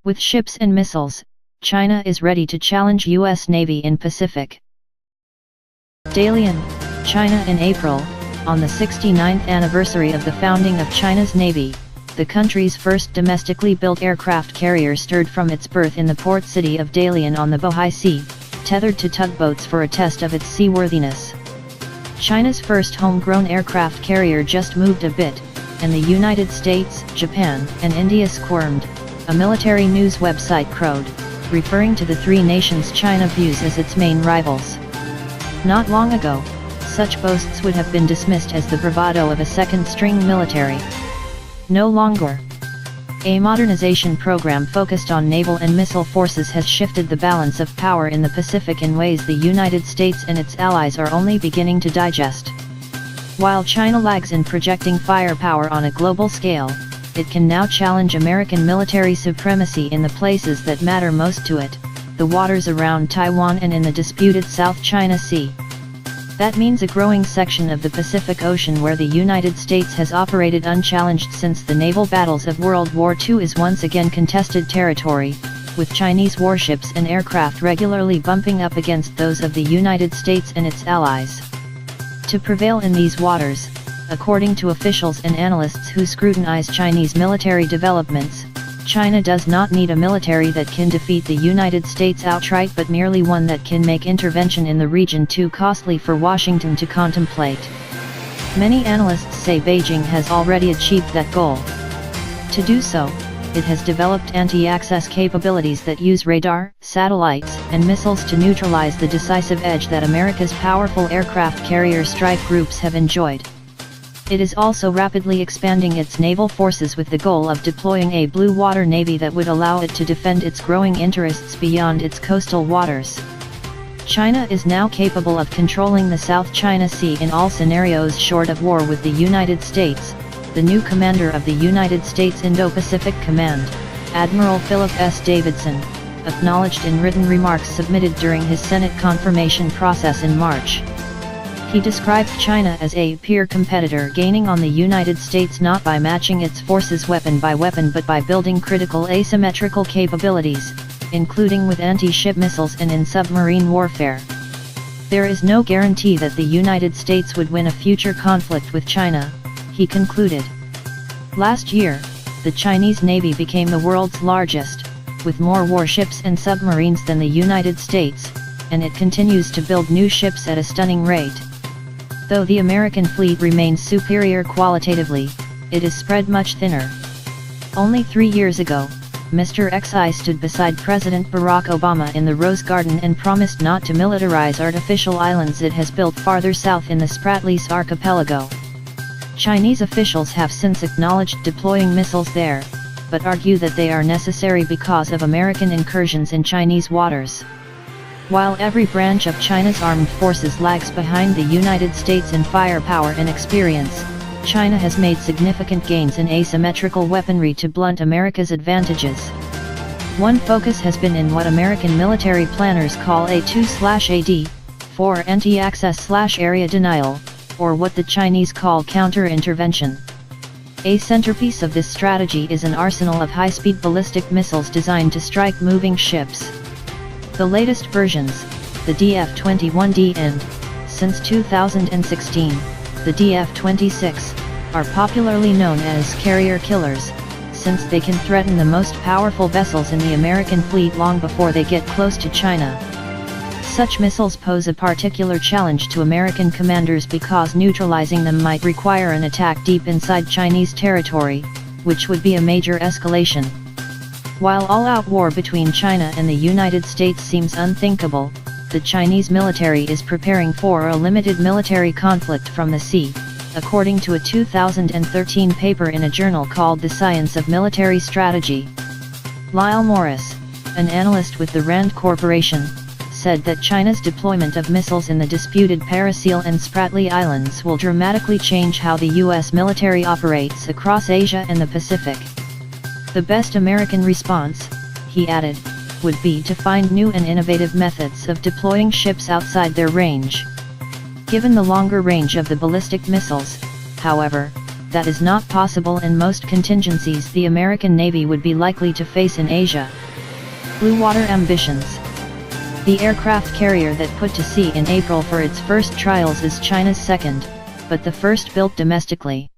With ships and missiles, China is ready to challenge US Navy in Pacific. Dalian, China. In April, on the 69th anniversary of the founding of China's Navy, the country's first domestically built aircraft carrier stirred from its berth in the port city of Dalian on the Bohai Sea, tethered to tugboats for a test of its seaworthiness. China's first homegrown aircraft carrier just moved a bit, and the United States, Japan, and India squirmed, a military news website crowed, referring to the three nations China views as its main rivals. Not long ago, such boasts would have been dismissed as the bravado of a second-string military. No longer. A modernization program focused on naval and missile forces has shifted the balance of power in the Pacific in ways the United States and its allies are only beginning to digest. While China lags in projecting firepower on a global scale, it can now challenge American military supremacy in the places that matter most to it, the waters around Taiwan and in the disputed South China Sea. That means a growing section of the Pacific Ocean where the United States has operated unchallenged since the naval battles of World War II is once again contested territory, with Chinese warships and aircraft regularly bumping up against those of the United States and its allies. To prevail in these waters, according to officials and analysts who scrutinize Chinese military developments, China does not need a military that can defeat the United States outright but merely one that can make intervention in the region too costly for Washington to contemplate. Many analysts say Beijing has already achieved that goal. To do so, it has developed anti-access capabilities that use radar, satellites, and missiles to neutralize the decisive edge that America's powerful aircraft carrier strike groups have enjoyed. It is also rapidly expanding its naval forces with the goal of deploying a blue water navy that would allow it to defend its growing interests beyond its coastal waters. China is now capable of controlling the South China Sea in all scenarios short of war with the United States, the new commander of the United States Indo-Pacific Command, Admiral Philip S. Davidson, acknowledged in written remarks submitted during his Senate confirmation process in March. He described China as a peer competitor gaining on the United States not by matching its forces weapon by weapon but by building critical asymmetrical capabilities, including with anti-ship missiles and in submarine warfare. There is no guarantee that the United States would win a future conflict with China, he concluded. Last year, the Chinese Navy became the world's largest, with more warships and submarines than the United States, and it continues to build new ships at a stunning rate. Though the American fleet remains superior qualitatively, it is spread much thinner. Only 3 years ago, Mr. Xi stood beside President Barack Obama in the Rose Garden and promised not to militarize artificial islands it has built farther south in the Spratleys archipelago. Chinese officials have since acknowledged deploying missiles there, but argue that they are necessary because of American incursions in Chinese waters. While every branch of China's armed forces lags behind the United States in firepower and experience, China has made significant gains in asymmetrical weaponry to blunt America's advantages. One focus has been in what American military planners call A2/AD, for anti-access/area denial, or what the Chinese call counter-intervention. A centerpiece of this strategy is an arsenal of high-speed ballistic missiles designed to strike moving ships. The latest versions, the DF-21D and, since 2016, the DF-26, are popularly known as carrier killers, since they can threaten the most powerful vessels in the American fleet long before they get close to China. Such missiles pose a particular challenge to American commanders because neutralizing them might require an attack deep inside Chinese territory, which would be a major escalation. While all-out war between China and the United States seems unthinkable, the Chinese military is preparing for a limited military conflict from the sea, according to a 2013 paper in a journal called The Science of Military Strategy. Lyle Morris, an analyst with the Rand Corporation, said that China's deployment of missiles in the disputed Parasil and Spratly Islands will dramatically change how the U.S. military operates across Asia and the Pacific. The best American response, he added, would be to find new and innovative methods of deploying ships outside their range. Given the longer range of the ballistic missiles, however, that is not possible in most contingencies the American Navy would be likely to face in Asia. Blue water ambitions. The aircraft carrier that put to sea in April for its first trials is China's second, but the first built domestically.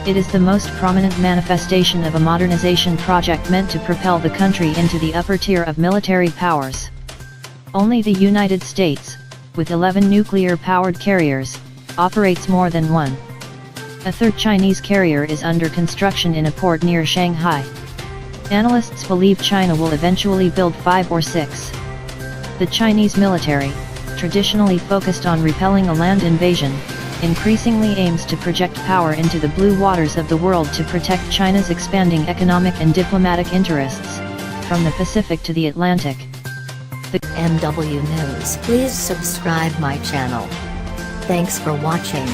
It is the most prominent manifestation of a modernization project meant to propel the country into the upper tier of military powers. Only the United States, with 11 nuclear-powered carriers, operates more than one. A third Chinese carrier is under construction in a port near Shanghai. Analysts believe China will eventually build 5 or 6. The Chinese military, traditionally focused on repelling a land invasion, increasingly aims to project power into the blue waters of the world to protect China's expanding economic and diplomatic interests, from the Pacific to the Atlantic. The MW News. Please subscribe my channel. Thanks for watching.